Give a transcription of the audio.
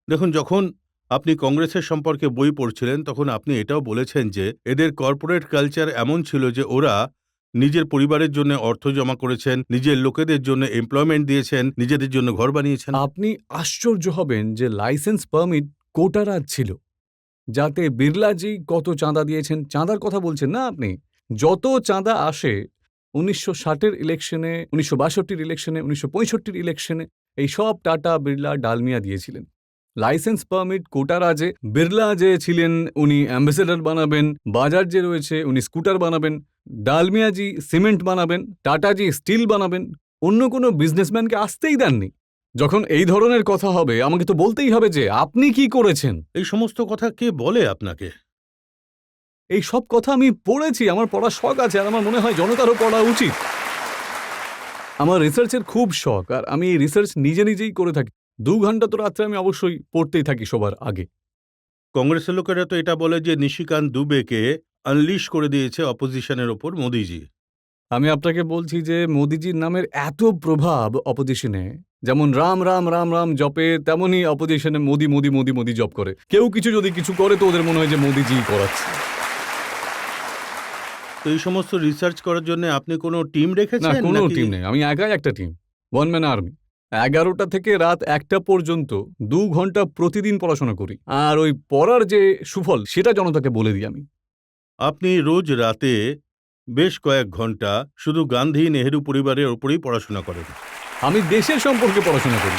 দেখুন, যখন আপনি কংগ্রেসের সম্পর্কে বই পড়ছিলেন তখন আপনি এটাও বলেছেন যে এদের কর্পোরেট কালচার এমন ছিল যে ওরা নিজের পরিবারের জন্য অর্থ জমা করেছেন, নিজের লোকেদের জন্য এমপ্লয়মেন্ট দিয়েছেন, নিজেদের জন্য ঘর বানিয়েছেন। আপনি আশ্চর্য হবেন যে লাইসেন্স পারমিট কোটারাজ ছিল, যাতে বিড়লাজি কত চাঁদা দিয়েছেন। চাঁদার কথা বলছেন না আপনি? যত চাঁদা আসে ১৯৬০-এর ইলেকশনে, ১৯৬২-র ইলেকশনে, ১৯৬৫-র ইলেকশনে এই সব টাটা, বিড়লা, ডালমিয়া দিয়েছিলেন। লাইসেন্স পারমিট কোটারাজে বিড়লা যে ছিলেন উনি অ্যাম্বাসেডর বানাবেন, বাজাজ যে রয়েছে উনি স্কুটার বানাবেন, ডালমিয়াজি সিমেন্ট বানাবেন, টাটাজি স্টিল বানাবেন। অন্য কোনো বিজনেসম্যানকে আসতেই দেননি। যখন এই ধরনের কথা হবে আমাকে তো বলতেই হবে যে আপনি কি করেছেন। এই সমস্ত কথা কে বলে আপনাকে? এই সব কথা আমি পড়েছি, আমার পড়ার শখ আছে, আর আমার মনে হয় জনতারও পড়া উচিত। আমার রিসার্চের খুব শখ, আর আমি এই রিসার্চ নিজেই করে থাকি। ২ ঘন্টা তো রাত্রে আমি অবশ্যই পড়তেই থাকি সবার আগে। কংগ্রেসের লোকেরা তো এটা বলে যে নিশিকান্ত দুবেকে আনলিশ করে দিয়েছে অপোজিশনের ওপর মোদিজি। আমি আপনাকে বলছি যে মোদিজির নামের এত প্রভাব অপোজিশনে, যেমন রাম রাম রাম রাম জপে, তেমনই অপোজিশনে মোদি মোদি মোদি মোদি জপ করে। কেউ কিছু যদি কিছু করে তো ওদের মনে হয় যে মোদিজি করাচ্ছে। তো এই সমস্ত রিসার্চ করার জন্য আপনি কোনো টিম না, রেখেছেন কোনো নাকি? টিম নেই, আমি একাই একটা টিম, ওয়ান ম্যান আর্মি। ১১টা থেকে রাত ১টা পর্যন্ত ২ ঘন্টা প্রতিদিন পড়াশোনা করি, আর ওই পড়ার যে সুফল সেটা জনতাকে বলে দিই আমি। আপনি রোজ রাতে বেশ কয়েক ঘন্টা শুধু গান্ধী নেহেরু পরিবারের ওপরেই পড়াশোনা করেন। আমি দেশের সম্পর্কে পড়াশোনা করি।